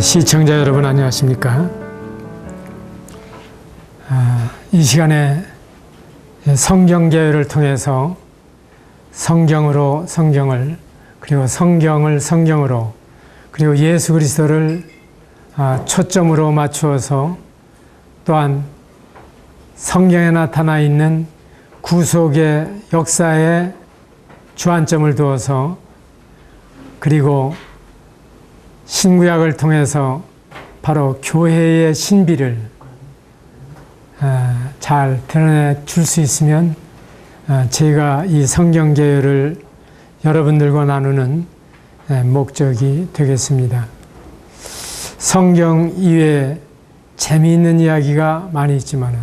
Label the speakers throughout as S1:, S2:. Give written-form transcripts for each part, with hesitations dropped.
S1: 시청자 여러분 안녕하십니까? 이 시간에 성경개요를 통해서 성경으로 성경을, 그리고 성경을 성경으로, 그리고 예수 그리스도를 초점으로 맞추어서 또한 성경에 나타나 있는 구속의 역사에 주안점을 두어서, 그리고 신구약을 통해서 바로 교회의 신비를 잘 드러내 줄 수 있으면 제가 이 성경개요를 여러분들과 나누는 목적이 되겠습니다. 성경 이외에 재미있는 이야기가 많이 있지만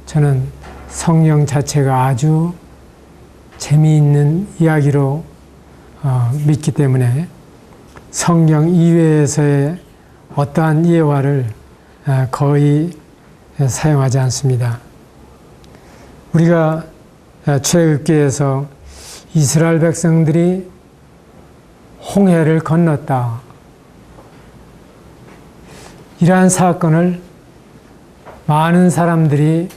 S1: 저는 성경 자체가 아주 재미있는 이야기로 믿기 때문에 성경 이외에서의 어떠한 예화를 거의 사용하지 않습니다. 우리가 출애굽기에서 이스라엘 백성들이 홍해를 건넜다, 이러한 사건을 많은 사람들이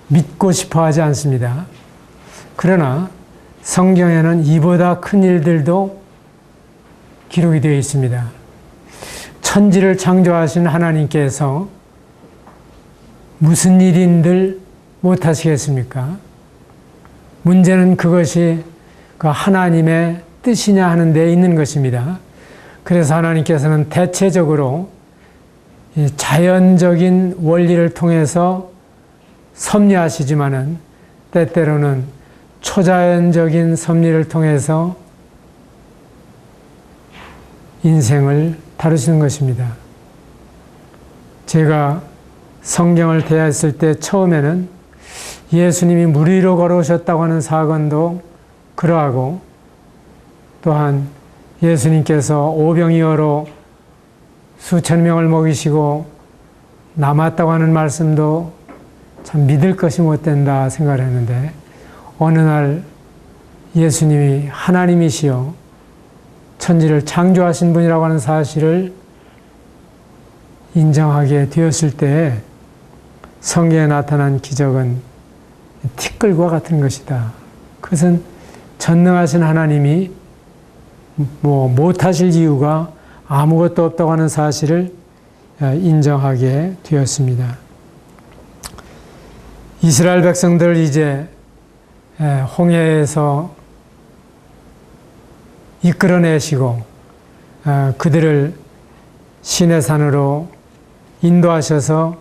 S1: 믿고 싶어 하지 않습니다. 그러나 성경에는 이보다 큰 일들도 기록이 되어 있습니다. 천지를 창조하신 하나님께서 무슨 일인들 못하시겠습니까? 문제는 그것이 그 하나님의 뜻이냐 하는 데 있는 것입니다. 그래서 하나님께서는 대체적으로 자연적인 원리를 통해서 섭리하시지만은 때때로는 초자연적인 섭리를 통해서 인생을 다루시는 것입니다. 제가 성경을 대했을 때 처음에는 예수님이 물 위로 걸어오셨다고 하는 사건도 그러하고, 또한 예수님께서 오병이어로 수천 명을 먹이시고 남았다고 하는 말씀도 참 믿을 것이 못 된다 생각을 했는데, 어느 날 예수님이 하나님이시여 천지를 창조하신 분이라고 하는 사실을 인정하게 되었을 때 성경에 나타난 기적은 티끌과 같은 것이다. 그것은 전능하신 하나님이 못하실 이유가 아무것도 없다고 하는 사실을 인정하게 되었습니다. 이스라엘 백성들을 이제 홍해에서 이끌어내시고 그들을 시내산으로 인도하셔서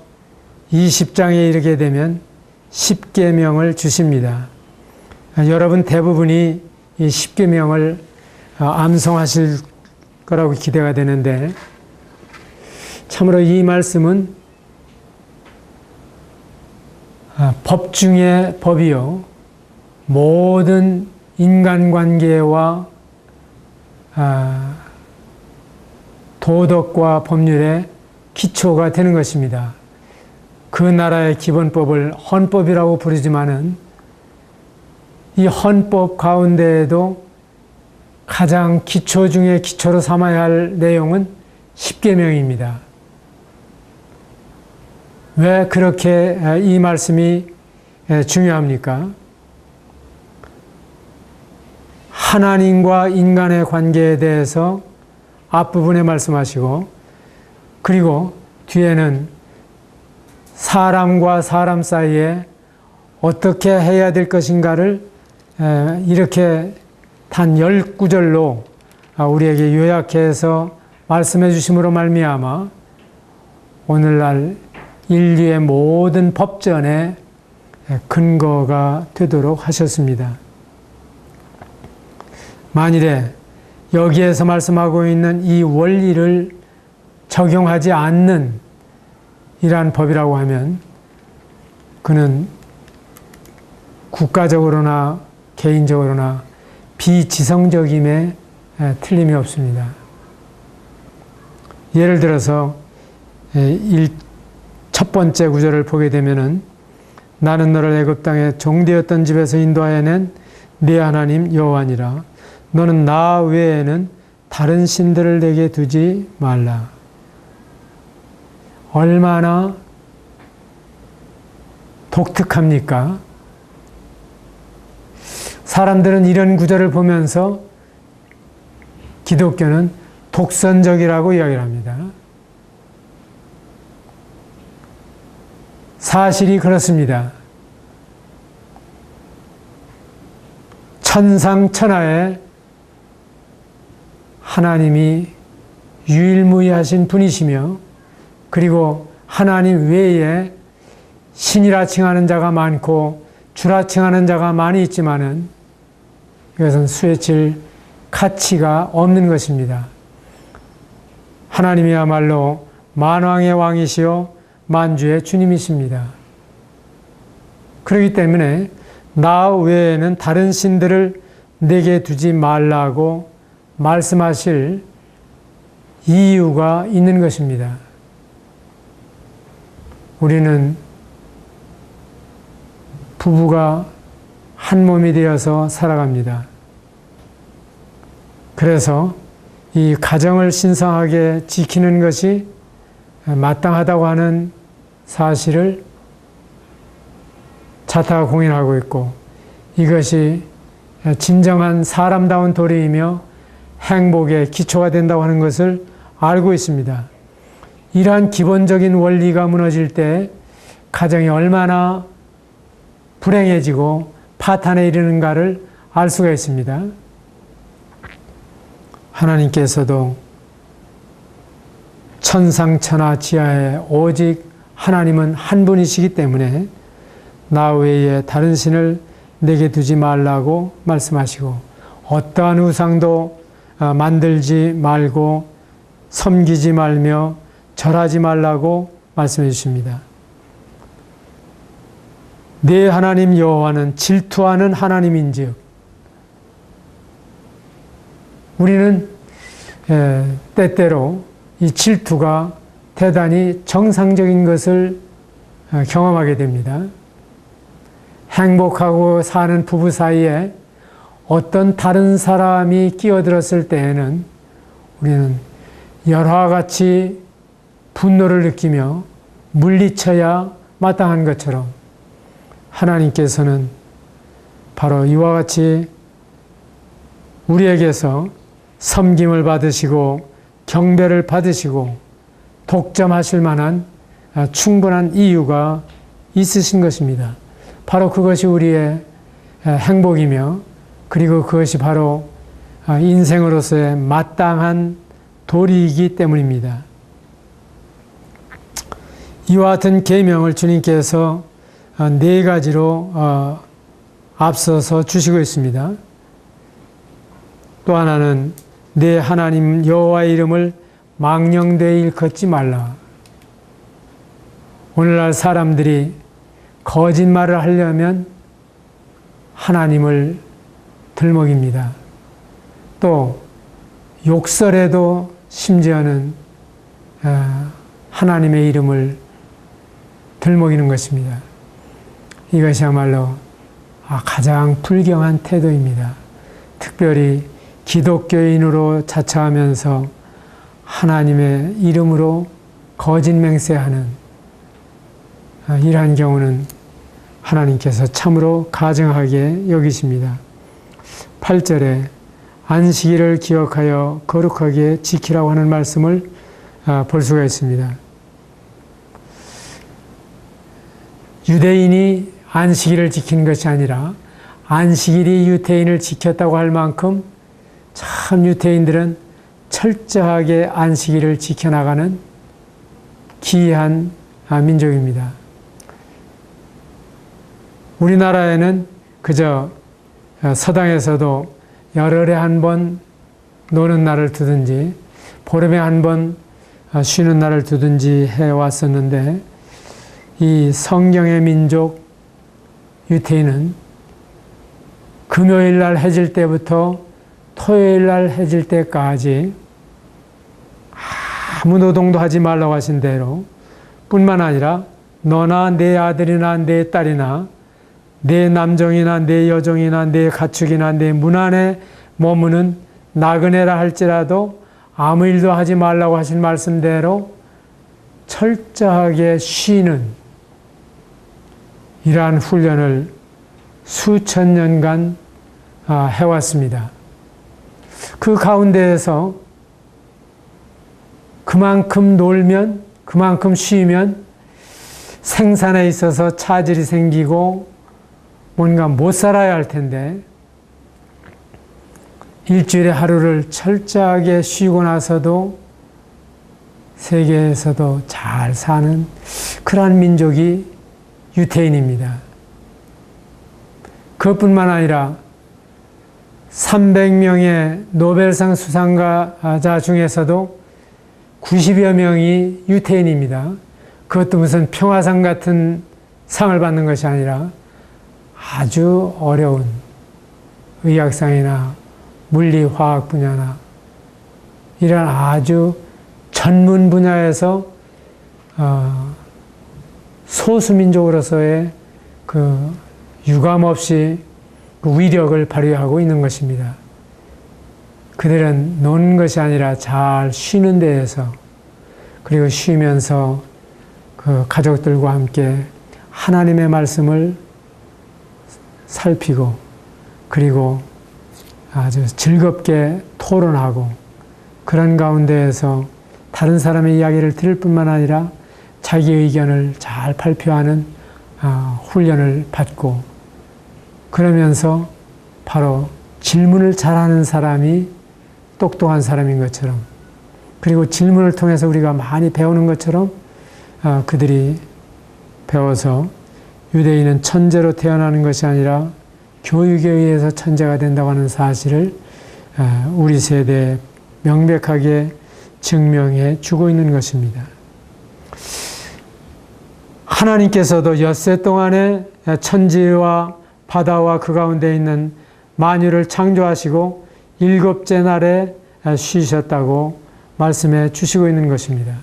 S1: 20장에 이르게 되면 10계명을 주십니다. 여러분 대부분이 이 10계명을 암송하실 거라고 기대가 되는데, 참으로 이 말씀은 법 중에 법이요, 모든 인간관계와 도덕과 법률의 기초가 되는 것입니다. 그 나라의 기본법을 헌법이라고 부르지만은 이 헌법 가운데에도 가장 기초 중에 기초로 삼아야 할 내용은 10계명입니다. 왜 그렇게 이 말씀이 중요합니까? 하나님과 인간의 관계에 대해서 앞부분에 말씀하시고, 그리고 뒤에는 사람과 사람 사이에 어떻게 해야 될 것인가를 이렇게 단 10구절로 우리에게 요약해서 말씀해 주심으로 말미암아 오늘날 인류의 모든 법전의 근거가 되도록 하셨습니다. 만일에 여기에서 말씀하고 있는 이 원리를 적용하지 않는 이러한 법이라고 하면 그는 국가적으로나 개인적으로나 비지성적임에 틀림이 없습니다. 예를 들어서 첫 번째 구절을 보게 되면은 나는 너를 애굽 땅에 종되었던 집에서 인도하여 낸 네 하나님 여호와니라. 너는 나 외에는 다른 신들을 내게 두지 말라. 얼마나 독특합니까? 사람들은 이런 구절을 보면서 기독교는 독선적이라고 이야기를 합니다. 사실이 그렇습니다. 천상천하에 하나님이 유일무이하신 분이시며 그리고 하나님 외에 신이라 칭하는 자가 많고 주라 칭하는 자가 많이 있지만은 이것은 수에칠 가치가 없는 것입니다. 하나님이야말로 만왕의 왕이시요 만주의 주님이십니다. 그렇기 때문에 나 외에는 다른 신들을 내게 두지 말라고 말씀하실 이유가 있는 것입니다. 우리는 부부가 한 몸이 되어서 살아갑니다. 그래서 이 가정을 신성하게 지키는 것이 마땅하다고 하는 사실을 자타가 공인하고 있고 이것이 진정한 사람다운 도리이며 행복의 기초가 된다고 하는 것을 알고 있습니다. 이러한 기본적인 원리가 무너질 때 가정이 얼마나 불행해지고 파탄에 이르는가를 알 수가 있습니다. 하나님께서도 천상천하 지하에 오직 하나님은 한 분이시기 때문에 나 외에 다른 신을 내게 두지 말라고 말씀하시고 어떠한 우상도 만들지 말고 섬기지 말며 절하지 말라고 말씀해 주십니다. 내 하나님 여호와는 질투하는 하나님인즉 우리는 때때로 이 질투가 대단히 정상적인 것을 경험하게 됩니다. 행복하고 사는 부부 사이에 어떤 다른 사람이 끼어들었을 때에는 우리는 열화와 같이 분노를 느끼며 물리쳐야 마땅한 것처럼 하나님께서는 바로 이와 같이 우리에게서 섬김을 받으시고 경배를 받으시고 독점하실 만한 충분한 이유가 있으신 것입니다. 바로 그것이 우리의 행복이며 그리고 그것이 바로 인생으로서의 마땅한 도리이기 때문입니다. 이와 같은 계명을 주님께서 네 가지로 앞서서 주시고 있습니다. 또 하나는 내 하나님 여호와의 이름을 망령되이 일컫지 말라. 오늘날 사람들이 거짓말을 하려면 하나님을 들먹입니다. 또 욕설에도 심지어는 하나님의 이름을 들먹이는 것입니다. 이것이야말로 가장 불경한 태도입니다. 특별히 기독교인으로 자처하면서 하나님의 이름으로 거짓 맹세하는 이러한 경우는 하나님께서 참으로 가증하게 여기십니다. 8절에 안식일을 기억하여 거룩하게 지키라고 하는 말씀을 볼 수가 있습니다. 유대인이 안식일을 지키는 것이 아니라 안식일이 유대인을 지켰다고 할 만큼 참 유대인들은 철저하게 안식일을 지켜나가는 기이한 민족입니다. 우리나라에는 그저 서당에서도 열흘에 한 번 노는 날을 두든지 보름에 한 번 쉬는 날을 두든지 해왔었는데 이 성경의 민족 유대인은 금요일 날 해질 때부터 토요일 날 해질 때까지 아무 노동도 하지 말라고 하신 대로 뿐만 아니라 너나 내 아들이나 내 딸이나 내 남종이나 내 여종이나 내 가축이나 내 문 안에 머무는 나그네라 할지라도 아무 일도 하지 말라고 하신 말씀대로 철저하게 쉬는 이러한 훈련을 수천 년간 해왔습니다. 그 가운데에서 그만큼 놀면, 그만큼 쉬면 생산에 있어서 차질이 생기고 뭔가 못 살아야 할 텐데, 일주일에 하루를 철저하게 쉬고 나서도 세계에서도 잘 사는 그러한 민족이 유태인입니다. 그것뿐만 아니라 300명의 노벨상 수상자 중에서도 90여 명이 유태인입니다. 그것도 무슨 평화상 같은 상을 받는 것이 아니라 아주 어려운 의학상이나 물리, 화학 분야나 이런 아주 전문 분야에서 소수민족으로서의 그 유감없이 그 위력을 발휘하고 있는 것입니다. 그들은 노는 것이 아니라 잘 쉬는 데에서, 그리고 쉬면서 그 가족들과 함께 하나님의 말씀을 살피고, 그리고 아주 즐겁게 토론하고, 그런 가운데에서 다른 사람의 이야기를 들을 뿐만 아니라 자기 의견을 잘 발표하는 훈련을 받고, 그러면서 바로 질문을 잘하는 사람이 똑똑한 사람인 것처럼, 그리고 질문을 통해서 우리가 많이 배우는 것처럼 그들이 배워서 유대인은 천재로 태어나는 것이 아니라 교육에 의해서 천재가 된다고 하는 사실을 우리 세대에 명백하게 증명해 주고 있는 것입니다. 하나님께서도 엿새 동안에 천지와 바다와 그 가운데 있는 만유를 창조하시고 일곱째 날에 쉬셨다고 말씀해 주시고 있는 것입니다.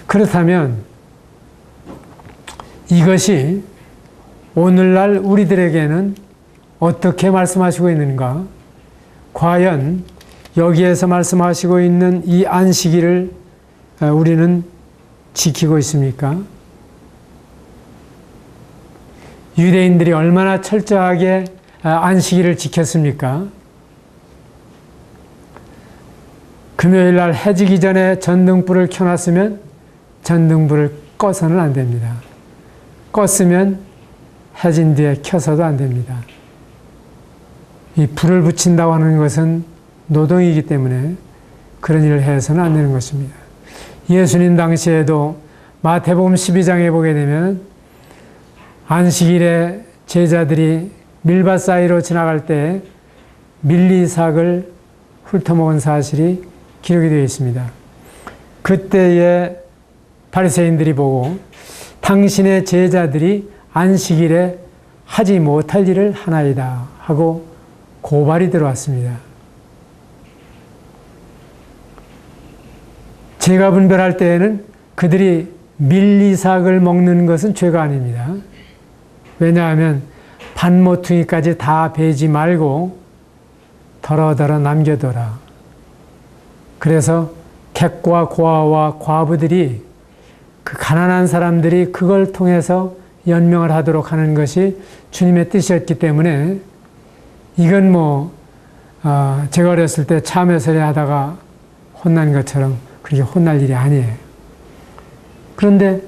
S1: 그렇다면 이것이 오늘날 우리들에게는 어떻게 말씀하시고 있는가? 과연 여기에서 말씀하시고 있는 이 안식일을 우리는 지키고 있습니까? 유대인들이 얼마나 철저하게 안식일을 지켰습니까? 금요일 날 해지기 전에 전등불을 켜놨으면 전등불을 꺼서는 안 됩니다. 껐으면 해진 뒤에 켜서도 안 됩니다. 이 불을 붙인다고 하는 것은 노동이기 때문에 그런 일을 해서는 안 되는 것입니다. 예수님 당시에도 마태복음 12장에 보게 되면 안식일에 제자들이 밀밭 사이로 지나갈 때 밀리삭을 훑어먹은 사실이 기록이 되어 있습니다. 그때에 바리새인들이 보고 당신의 제자들이 안식일에 하지 못할 일을 하나이다 하고 고발이 들어왔습니다. 죄가 분별할 때에는 그들이 밀리삭을 먹는 것은 죄가 아닙니다. 왜냐하면 반모퉁이까지 다 베지 말고 덜어덜어 남겨둬라. 그래서 객과 고아와 과부들이, 그 가난한 사람들이 그걸 통해서 연명을 하도록 하는 것이 주님의 뜻이었기 때문에 이건 제가 어렸을 때 참회설에 하다가 혼난 것처럼 그렇게 혼날 일이 아니에요. 그런데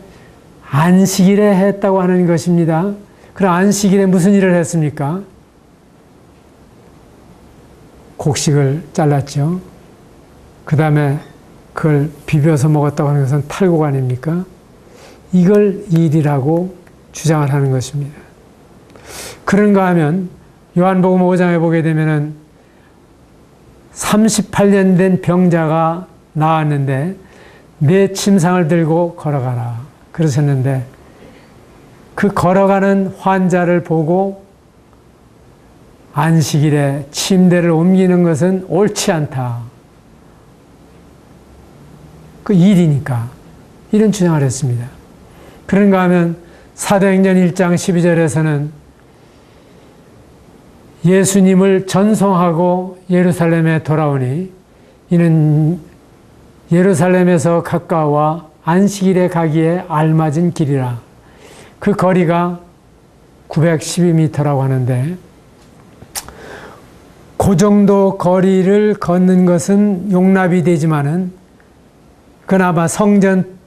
S1: 안식일에 했다고 하는 것입니다. 그럼 안식일에 무슨 일을 했습니까? 곡식을 잘랐죠. 그 다음에 그걸 비벼서 먹었다고 하는 것은 탈곡 아닙니까? 이걸 일이라고 주장을 하는 것입니다. 그런가 하면 요한복음 5장에 보게 되면은 38년 된 병자가 나왔는데 내 침상을 들고 걸어가라 그러셨는데, 그 걸어가는 환자를 보고 안식일에 침대를 옮기는 것은 옳지 않다. 그 일이니까 이런 주장을 했습니다. 그런가 하면 사도행전 1장 12절에서는 예수님을 전송하고 예루살렘에 돌아오니 이는 예루살렘에서 가까워 안식일에 가기에 알맞은 길이라. 그 거리가 912m라고 하는데 그 정도 거리를 걷는 것은 용납이 되지만은 그나마 성전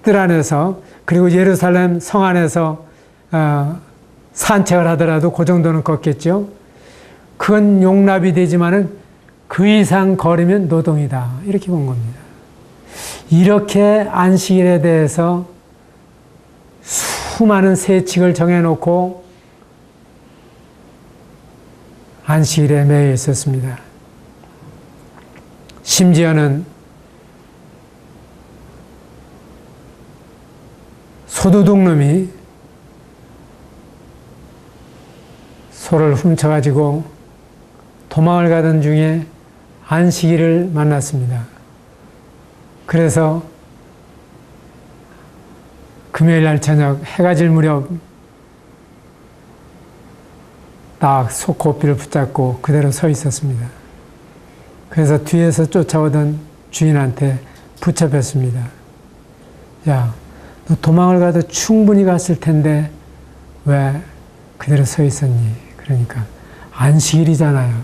S1: 뜰 안에서 그리고 예루살렘 성 안에서 산책을 하더라도 그 정도는 걷겠죠. 그건 용납이 되지만은 그 이상 걸으면 노동이다. 이렇게 본 겁니다. 이렇게 안식일에 대해서 수많은 세칙을 정해놓고 안식일에 매여 있었습니다. 심지어는 소도둑놈이 소를 훔쳐가지고 도망을 가던 중에 안식일을 만났습니다. 그래서 금요일 날 저녁 해가 질 무렵 딱 소코피를 붙잡고 그대로 서 있었습니다. 그래서 뒤에서 쫓아오던 주인한테 붙잡혔습니다. 야, 너 도망을 가도 충분히 갔을 텐데 왜 그대로 서 있었니? 그러니까 안식일이잖아요.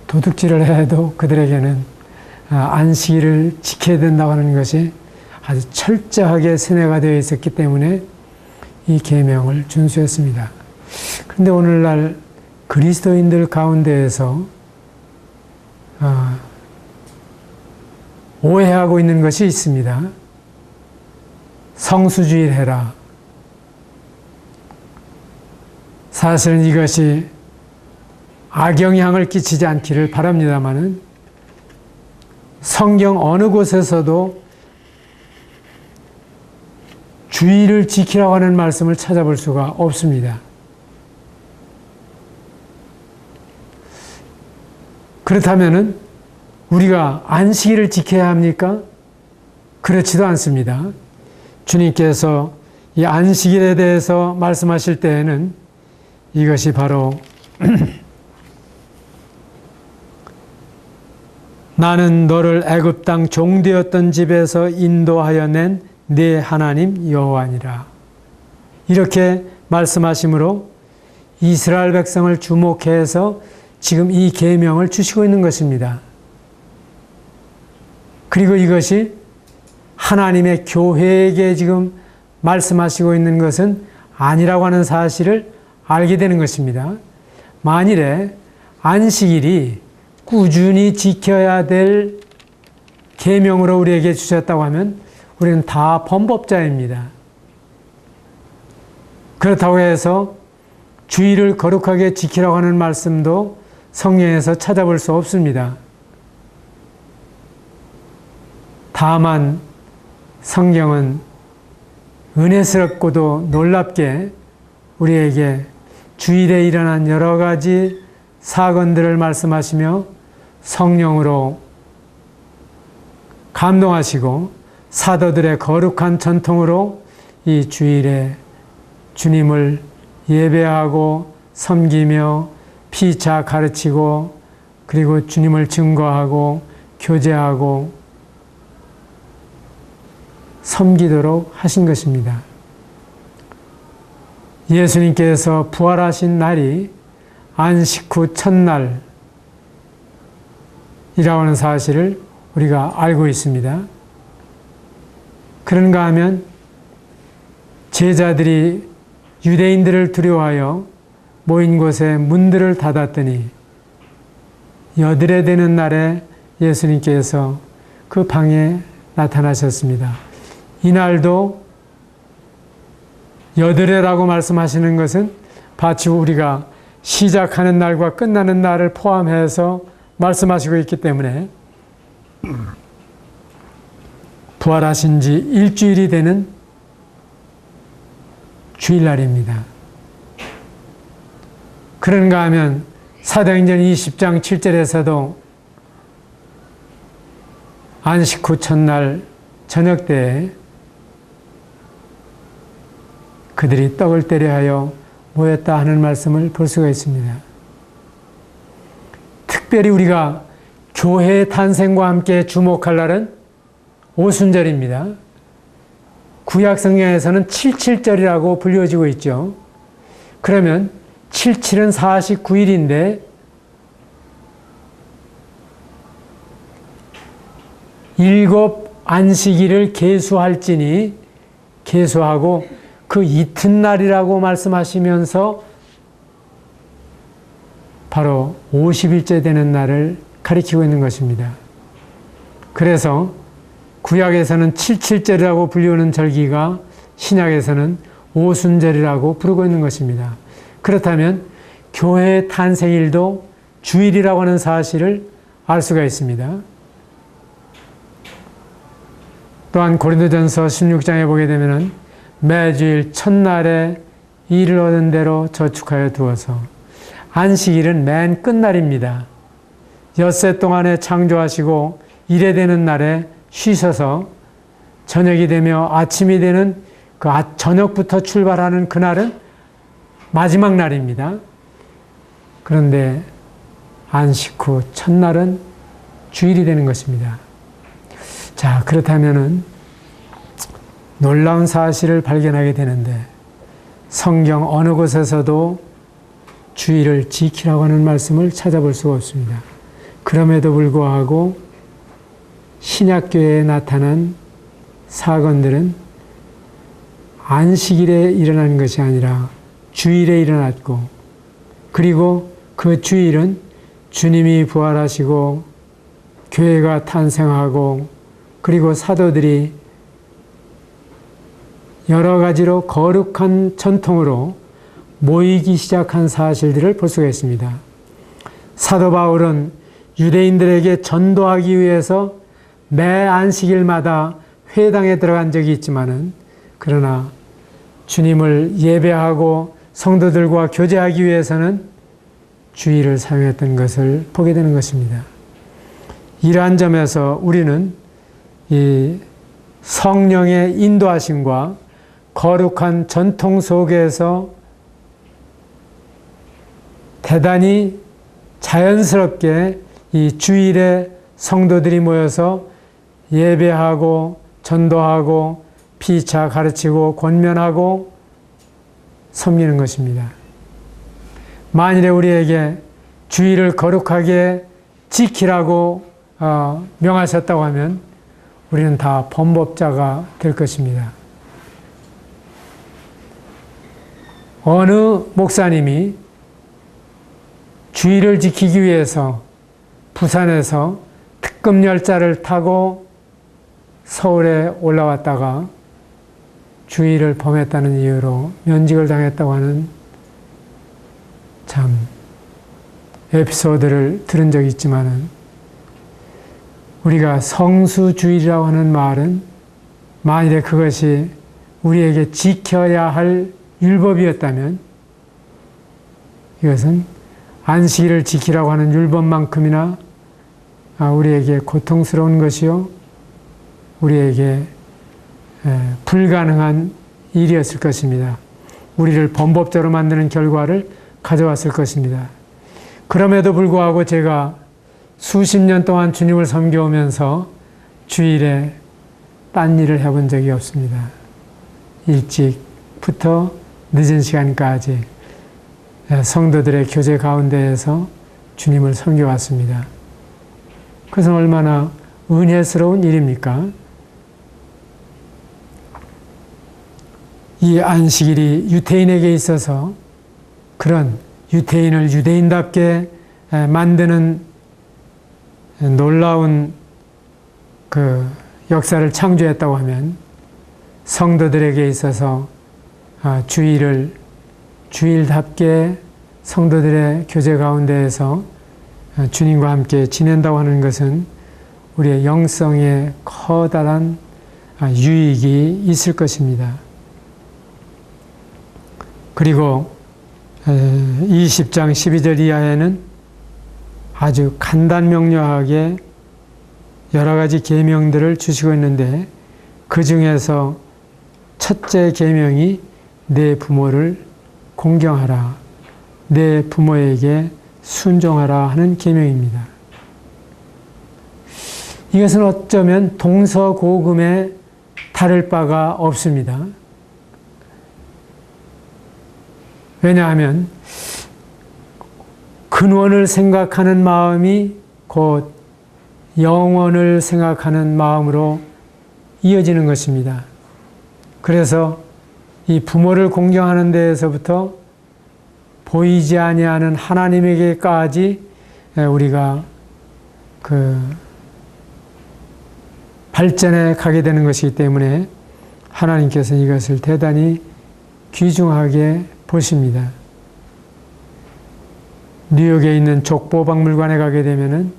S1: 도둑질을 해도 그들에게는 안식일을 지켜야 된다고 하는 것이 아주 철저하게 세뇌가 되어 있었기 때문에 이 계명을 준수했습니다. 그런데 오늘날 그리스도인들 가운데에서 오해하고 있는 것이 있습니다. 성수주의를 해라. 사실은 이것이 악영향을 끼치지 않기를 바랍니다마는 성경 어느 곳에서도 주의를 지키라고 하는 말씀을 찾아볼 수가 없습니다. 그렇다면은 우리가 안식일을 지켜야 합니까? 그렇지도 않습니다. 주님께서 이 안식일에 대해서 말씀하실 때에는 이것이 바로 나는 너를 애굽 땅 종되었던 집에서 인도하여 낸 네 하나님 여호와니라. 이렇게 말씀하심으로 이스라엘 백성을 주목해서 지금 이 계명을 주시고 있는 것입니다. 그리고 이것이 하나님의 교회에게 지금 말씀하시고 있는 것은 아니라고 하는 사실을 알게 되는 것입니다. 만일에 안식일이 꾸준히 지켜야 될 계명으로 우리에게 주셨다고 하면 우리는 다 범법자입니다. 그렇다고 해서 주의를 거룩하게 지키라고 하는 말씀도 성경에서 찾아볼 수 없습니다. 다만 성경은 은혜스럽고도 놀랍게 우리에게 주일에 일어난 여러 가지 사건들을 말씀하시며 성령으로 감동하시고 사도들의 거룩한 전통으로 이 주일에 주님을 예배하고 섬기며 피차 가르치고 그리고 주님을 증거하고 교제하고 섬기도록 하신 것입니다. 예수님께서 부활하신 날이 안식 후 첫날이라고 하는 사실을 우리가 알고 있습니다. 그런가 하면 제자들이 유대인들을 두려워하여 모인 곳에 문들을 닫았더니 여드레 되는 날에 예수님께서 그 방에 나타나셨습니다. 이날도 여드레라고 말씀하시는 것은 마치 우리가 시작하는 날과 끝나는 날을 포함해서 말씀하시고 있기 때문에 부활하신 지 일주일이 되는 주일날입니다. 그런가 하면 사도행전 20장 7절에서도 안식 후 첫날 저녁 때에 그들이 떡을 떼려 하여 모였다 하는 말씀을 볼 수가 있습니다. 특별히 우리가 교회의 탄생과 함께 주목할 날은 오순절입니다. 구약 성경에서는 77절이라고 불려지고 있죠. 그러면 77은 49일인데 일곱 안식일을 계수할지니 계수하고 그 이튿날이라고 말씀하시면서 바로 50일째 되는 날을 가리키고 있는 것입니다. 그래서 구약에서는 77절이라고 불리우는 절기가 신약에서는 오순절이라고 부르고 있는 것입니다. 그렇다면 교회의 탄생일도 주일이라고 하는 사실을 알 수가 있습니다. 또한 고린도전서 16장에 보게 되면 매주일 첫날에 일을 얻은 대로 저축하여 두어서 안식일은 맨 끝날입니다. 엿새 동안에 창조하시고 일에 되는 날에 쉬셔서 저녁이 되며 아침이 되는 그 저녁부터 출발하는 그날은 마지막 날입니다. 그런데 안식 후 첫날은 주일이 되는 것입니다. 자, 그렇다면은 놀라운 사실을 발견하게 되는데 성경 어느 곳에서도 주일을 지키라고 하는 말씀을 찾아볼 수가 없습니다. 그럼에도 불구하고 신약교회에 나타난 사건들은 안식일에 일어난 것이 아니라 주일에 일어났고, 그리고 그 주일은 주님이 부활하시고 교회가 탄생하고 그리고 사도들이 여러 가지로 거룩한 전통으로 모이기 시작한 사실들을 볼 수가 있습니다. 사도 바울은 유대인들에게 전도하기 위해서 매 안식일마다 회당에 들어간 적이 있지만은, 그러나 주님을 예배하고 성도들과 교제하기 위해서는 주일을 사용했던 것을 보게 되는 것입니다. 이러한 점에서 우리는 이 성령의 인도하심과 거룩한 전통 속에서 대단히 자연스럽게 이 주일에 성도들이 모여서 예배하고 전도하고 피차 가르치고 권면하고 섬기는 것입니다. 만일에 우리에게 주일을 거룩하게 지키라고 명하셨다고 하면 우리는 다 범법자가 될 것입니다. 어느 목사님이 주일을 지키기 위해서 부산에서 특급 열차를 타고 서울에 올라왔다가 주일을 범했다는 이유로 면직을 당했다고 하는 참 에피소드를 들은 적이 있지만은, 우리가 성수주일이라고 하는 말은 만일에 그것이 우리에게 지켜야 할 율법이었다면 이것은 안식일을 지키라고 하는 율법만큼이나 우리에게 고통스러운 것이요, 우리에게 불가능한 일이었을 것입니다. 우리를 범법자로 만드는 결과를 가져왔을 것입니다. 그럼에도 불구하고 제가 수십 년 동안 주님을 섬겨오면서 주일에 딴 일을 해본 적이 없습니다. 일찍부터 늦은 시간까지 성도들의 교제 가운데에서 주님을 섬겨왔습니다. 그것은 얼마나 은혜스러운 일입니까? 이 안식일이 유태인에게 있어서 그런 유태인을 유대인답게 만드는 놀라운 그 역사를 창조했다고 하면, 성도들에게 있어서 주일을 주일답게 성도들의 교제 가운데에서 주님과 함께 지낸다고 하는 것은 우리의 영성에 커다란 유익이 있을 것입니다. 그리고 20장 12절 이하에는 아주 간단명료하게 여러 가지 계명들을 주시고 있는데, 그 중에서 첫째 계명이 내 부모를 공경하라, 내 부모에게 순종하라 하는 계명입니다. 이것은 어쩌면 동서고금에 다를 바가 없습니다. 왜냐하면 근원을 생각하는 마음이 곧 영원을 생각하는 마음으로 이어지는 것입니다. 그래서 이 부모를 공경하는 데에서부터 보이지 아니하는 하나님에게까지 우리가 발전해 가게 되는 것이기 때문에 하나님께서 이것을 대단히 귀중하게 보십니다. 뉴욕에 있는 족보박물관에 가게 되면은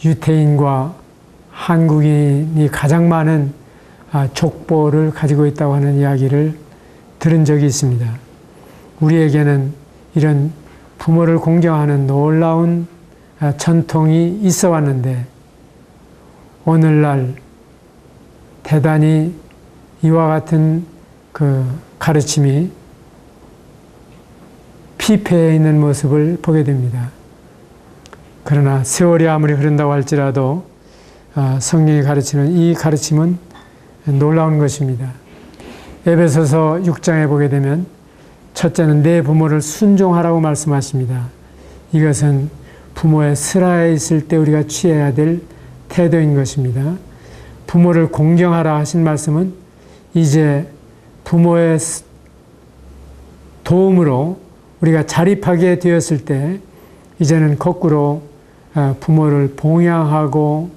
S1: 유태인과 한국인이 가장 많은 족보를 가지고 있다고 하는 이야기를 들은 적이 있습니다. 우리에게는 이런 부모를 공경하는 놀라운 전통이 있어 왔는데 오늘날 대단히 이와 같은 가르침이 피폐해 있는 모습을 보게 됩니다. 그러나 세월이 아무리 흐른다고 할지라도 성경이 가르치는 이 가르침은 놀라운 것입니다. 에베소서 6장에 보게 되면 첫째는 내 부모를 순종하라고 말씀하십니다. 이것은 부모의 슬하에 있을 때 우리가 취해야 될 태도인 것입니다. 부모를 공경하라 하신 말씀은 이제 부모의 도움으로 우리가 자립하게 되었을 때 이제는 거꾸로 부모를 봉양하고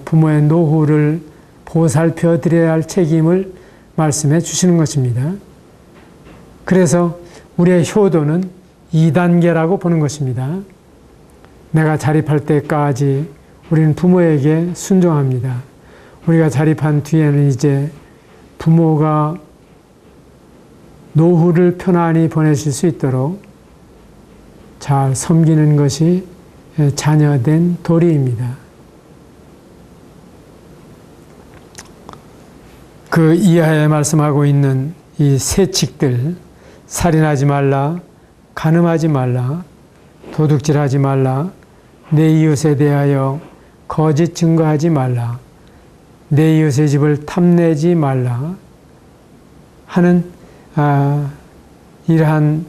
S1: 부모의 노후를 보살펴 드려야 할 책임을 말씀해 주시는 것입니다. 그래서 우리의 효도는 2단계라고 보는 것입니다. 내가 자립할 때까지 우리는 부모에게 순종합니다. 우리가 자립한 뒤에는 이제 부모가 노후를 편안히 보내실 수 있도록 잘 섬기는 것이 자녀된 도리입니다. 그 이하에 말씀하고 있는 이 세칙들, 살인하지 말라, 간음하지 말라, 도둑질하지 말라, 내 이웃에 대하여 거짓 증거하지 말라, 내 이웃의 집을 탐내지 말라 하는 이러한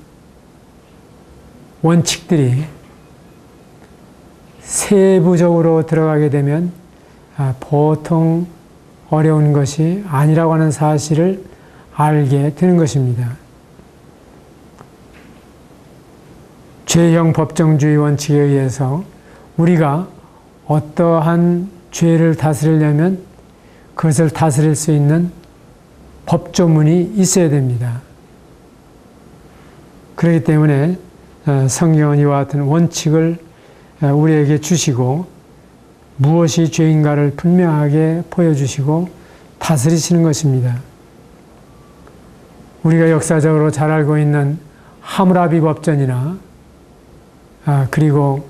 S1: 원칙들이 세부적으로 들어가게 되면 보통 어려운 것이 아니라고 하는 사실을 알게 되는 것입니다. 죄형 법정주의 원칙에 의해서 우리가 어떠한 죄를 다스리려면 그것을 다스릴 수 있는 법조문이 있어야 됩니다. 그렇기 때문에 성경은 이와 같은 원칙을 우리에게 주시고 무엇이 죄인가를 분명하게 보여주시고 다스리시는 것입니다. 우리가 역사적으로 잘 알고 있는 하무라비 법전이나 그리고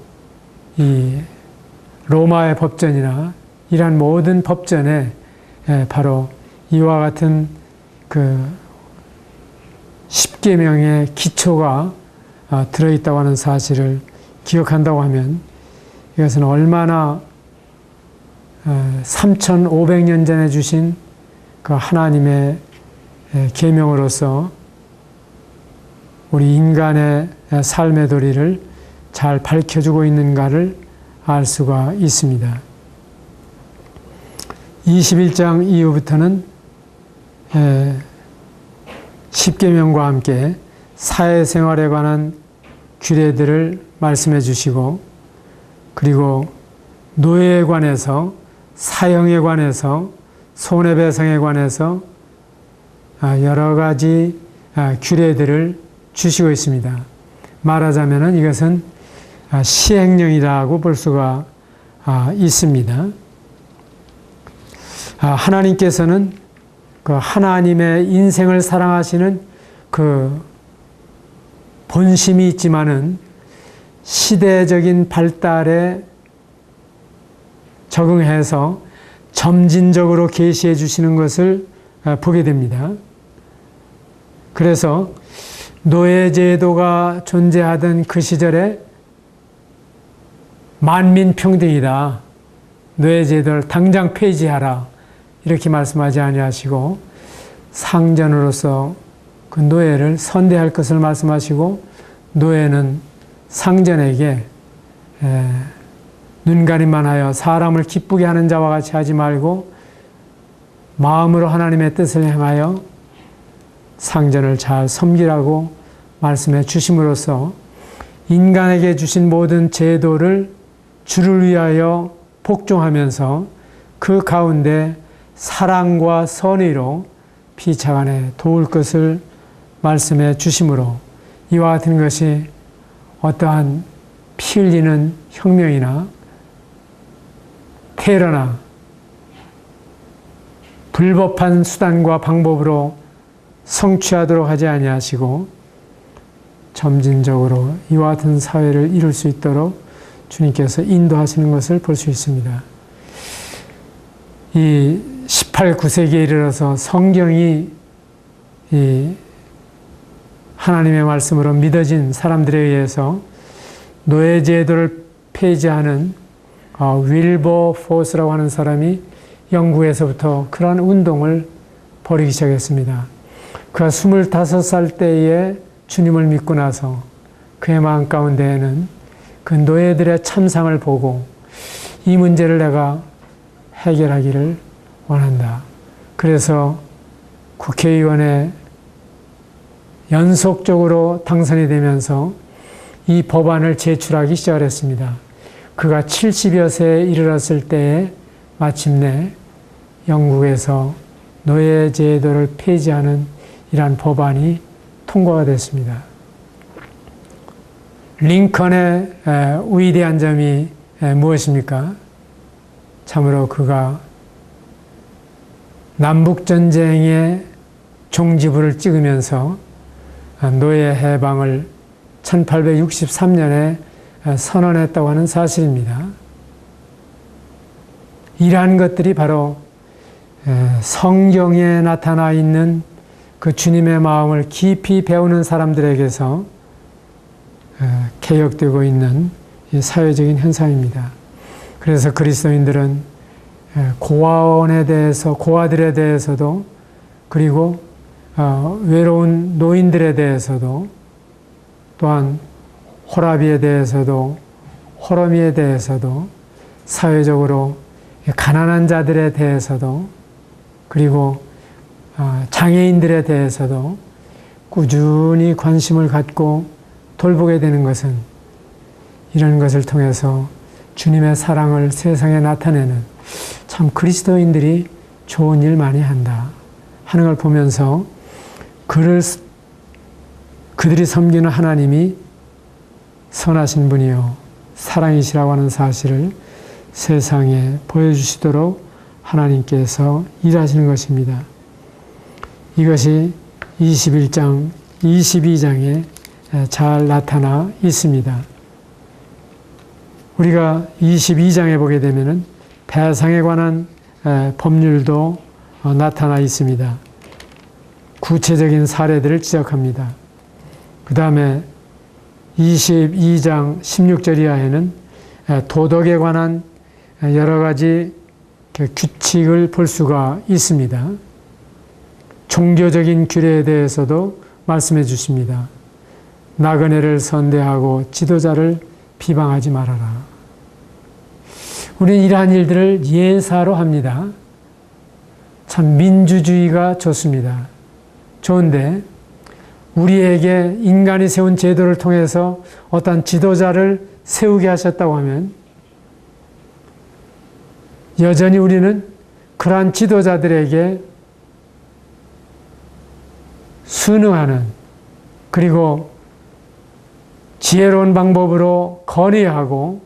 S1: 이 로마의 법전이나 이러한 모든 법전에 바로 이와 같은 십계명의 기초가 들어있다고 하는 사실을 기억한다고 하면 이것은 얼마나 3,500년 전에 주신 그 하나님의 계명으로서 우리 인간의 삶의 도리를 잘 밝혀주고 있는가를 알 수가 있습니다. 21장 이후부터는 십계명과 함께 사회생활에 관한 규례들을 말씀해 주시고 그리고 노예에 관해서 사형에 관해서 손해배상에 관해서 여러 가지 규례들을 주시고 있습니다. 말하자면 이것은 시행령이라고 볼 수가 있습니다. 하나님께서는 그 하나님의 인생을 사랑하시는 그 본심이 있지만은 시대적인 발달에 적응해서 점진적으로 계시해 주시는 것을 보게 됩니다. 그래서 노예제도가 존재하던 그 시절에 만민평등이다. 노예제도를 당장 폐지하라 이렇게 말씀하지 아니하시고 상전으로서 그 노예를 선대할 것을 말씀하시고 노예는 상전에게 눈가림만 하여 사람을 기쁘게 하는 자와 같이 하지 말고 마음으로 하나님의 뜻을 행하여 상전을 잘 섬기라고 말씀해 주심으로써 인간에게 주신 모든 제도를 주를 위하여 복종하면서 그 가운데 사랑과 선의로 피차간에 도울 것을 말씀해 주심으로 이와 같은 것이 어떠한 피 흘리는 혁명이나 테러나 불법한 수단과 방법으로 성취하도록 하지 아니하시고 점진적으로 이와 같은 사회를 이룰 수 있도록 주님께서 인도하시는 것을 볼 수 있습니다. 이 18, 9세기에 이르러서 성경이 이 하나님의 말씀으로 믿어진 사람들에 의해서 노예제도를 폐지하는 윌버포스라고 하는 사람이 영국에서부터 그러한 운동을 벌이기 시작했습니다. 그가 25살 때에 주님을 믿고 나서 그의 마음 가운데에는 그 노예들의 참상을 보고 이 문제를 내가 해결하기를 원한다. 그래서 국회의원에 연속적으로 당선이 되면서 이 법안을 제출하기 시작을 했습니다. 그가 70여 세에 이르렀을 때에 마침내 영국에서 노예제도를 폐지하는 이러한 법안이 통과가 됐습니다. 링컨의 위대한 점이 무엇입니까? 참으로 그가 남북전쟁의 종지부를 찍으면서 노예 해방을 1863년에 선언했다고 하는 사실입니다. 이러한 것들이 바로 성경에 나타나 있는 그 주님의 마음을 깊이 배우는 사람들에게서 개혁되고 있는 사회적인 현상입니다. 그래서 그리스도인들은 고아원에 대해서, 고아들에 대해서도, 그리고 외로운 노인들에 대해서도, 또한 호라비에 대해서도, 호러미에 대해서도, 사회적으로 가난한 자들에 대해서도, 그리고 장애인들에 대해서도 꾸준히 관심을 갖고 돌보게 되는 것은 이런 것을 통해서 주님의 사랑을 세상에 나타내는 참 그리스도인들이 좋은 일 많이 한다 하는 걸 보면서 그들이 섬기는 하나님이 선하신 분이요 사랑이시라고 하는 사실을 세상에 보여주시도록 하나님께서 일하시는 것입니다. 이것이 21장, 22장에 잘 나타나 있습니다. 우리가 22장에 보게 되면은 배상에 관한 법률도 나타나 있습니다. 구체적인 사례들을 지적합니다. 그 다음에 22장 16절 이하에는 도덕에 관한 여러 가지 규칙을 볼 수가 있습니다. 종교적인 규례에 대해서도 말씀해 주십니다. 나그네를 선대하고 지도자를 비방하지 말아라. 우리는 이러한 일들을 예사로 합니다. 참 민주주의가 좋습니다. 좋은데 우리에게 인간이 세운 제도를 통해서 어떤 지도자를 세우게 하셨다고 하면 여전히 우리는 그러한 지도자들에게 순응하는, 그리고 지혜로운 방법으로 건의하고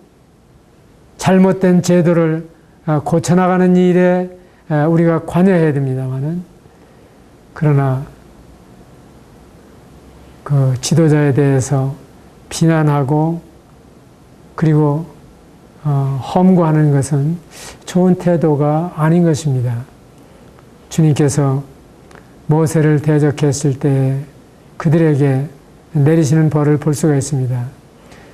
S1: 잘못된 제도를 고쳐나가는 일에 우리가 관여해야 됩니다만은, 그러나 그 지도자에 대해서 비난하고 그리고 험고하는 것은 좋은 태도가 아닌 것입니다. 주님께서 모세를 대적했을 때 그들에게 내리시는 벌을 볼 수가 있습니다.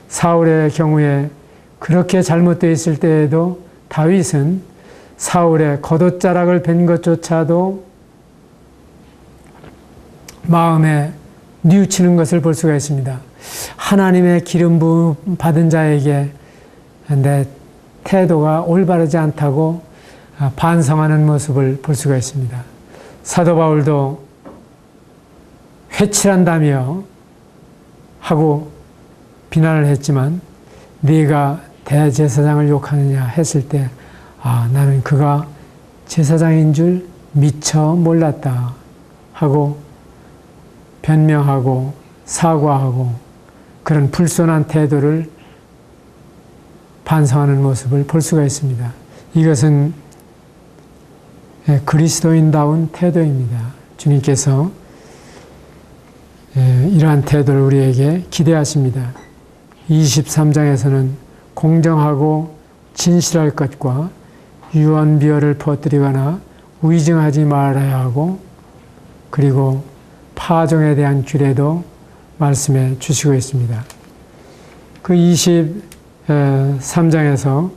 S1: 사울의 경우에 그렇게 잘못되어 있을 때에도 다윗은 사울의 겉옷자락을 벤 것조차도 마음에 뉘우치는 것을 볼 수가 있습니다. 하나님의 기름 부음 받은 자에게 내 태도가 올바르지 않다고 반성하는 모습을 볼 수가 있습니다. 사도 바울도 회칠한다며 하고 비난을 했지만 네가 대제사장을 욕하느냐 했을 때 나는 그가 제사장인 줄 미처 몰랐다 하고 변명하고 사과하고 그런 불손한 태도를 반성하는 모습을 볼 수가 있습니다. 이것은 그리스도인다운 태도입니다. 주님께서 이러한 태도를 우리에게 기대하십니다. 23장에서는 공정하고 진실할 것과 유언비어를 퍼뜨리거나 위증하지 말아야 하고 그리고 파종에 대한 규례도 말씀해 주시고 있습니다. 그 23장에서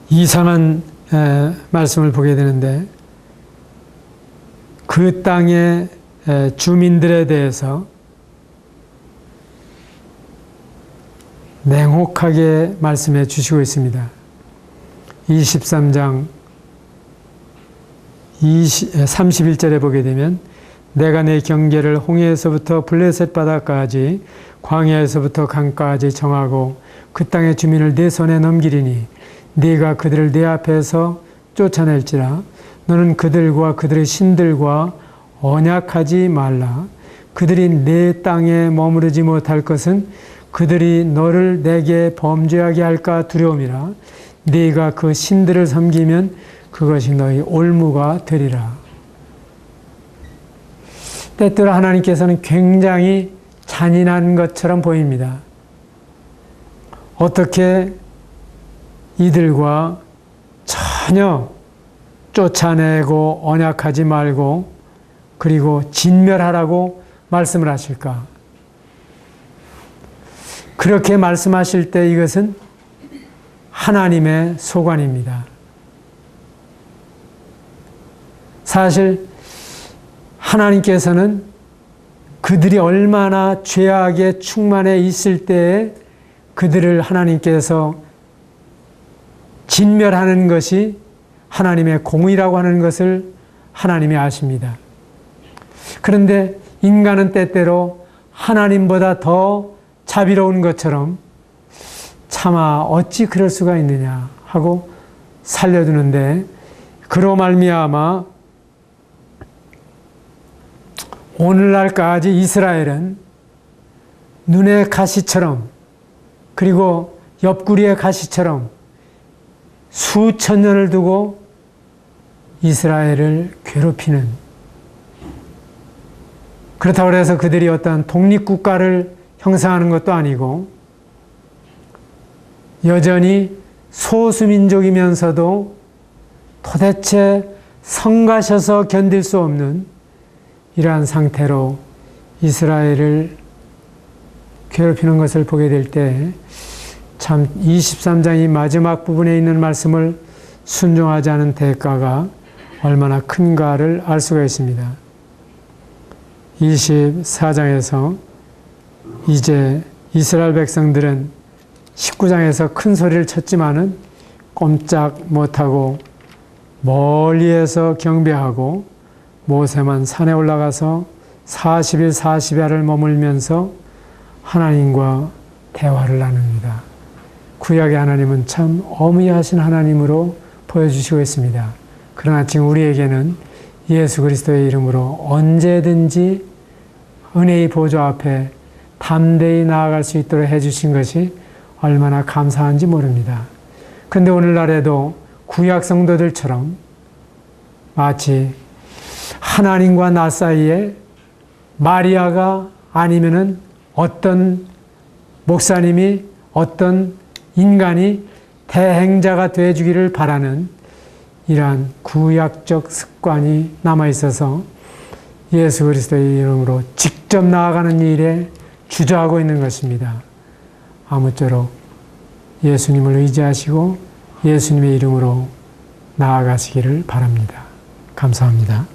S1: 이상한 말씀을 보게 되는데 그 땅의 주민들에 대해서 냉혹하게 말씀해 주시고 있습니다. 23장 31절에 보게 되면 내가 내 경계를 홍해에서부터 블레셋 바다까지 광야에서부터 강까지 정하고 그 땅의 주민을 내 손에 넘기리니 네가 그들을 내 앞에서 쫓아낼지라 너는 그들과 그들의 신들과 언약하지 말라. 그들이 내 땅에 머무르지 못할 것은 그들이 너를 내게 범죄하게 할까 두려움이라. 네가 그 신들을 섬기면 그것이 너희 올무가 되리라. 때때로 하나님께서는 굉장히 잔인한 것처럼 보입니다. 어떻게 이들과 전혀 쫓아내고 언약하지 말고 그리고 진멸하라고 말씀을 하실까? 그렇게 말씀하실 때 이것은 하나님의 소관입니다. 사실 하나님께서는 그들이 얼마나 죄악에 충만해 있을 때에 그들을 하나님께서 진멸하는 것이 하나님의 공의라고 하는 것을 하나님이 아십니다. 그런데 인간은 때때로 하나님보다 더 자비로운 것처럼 차마 어찌 그럴 수가 있느냐 하고 살려두는데 그로 말미암아 오늘날까지 이스라엘은 눈의 가시처럼 그리고 옆구리의 가시처럼 수천 년을 두고 이스라엘을 괴롭히는 그렇다고 해서 그들이 어떤 독립국가를 형성하는 것도 아니고 여전히 소수민족이면서도 도대체 성가셔서 견딜 수 없는 이러한 상태로 이스라엘을 괴롭히는 것을 보게 될 때 참 23장 이 마지막 부분에 있는 말씀을 순종하지 않은 대가가 얼마나 큰가를 알 수가 있습니다. 24장에서 이제 이스라엘 백성들은 19장에서 큰 소리를 쳤지만은 꼼짝 못하고 멀리에서 경배하고 모세만 산에 올라가서 40일 40야를 머물면서 하나님과 대화를 나눕니다. 구약의 하나님은 참 어미하신 하나님으로 보여주시고 있습니다. 그러나 지금 우리에게는 예수 그리스도의 이름으로 언제든지 은혜의 보좌 앞에 담대히 나아갈 수 있도록 해주신 것이 얼마나 감사한지 모릅니다. 그런데 오늘날에도 구약 성도들처럼 마치 하나님과 나 사이에 마리아가 아니면은 어떤 목사님이 어떤 인간이 대행자가 되어주기를 바라는 이러한 구약적 습관이 남아있어서 예수 그리스도의 이름으로 직접 나아가는 일에 주저하고 있는 것입니다. 아무쪼록 예수님을 의지하시고 예수님의 이름으로 나아가시기를 바랍니다. 감사합니다.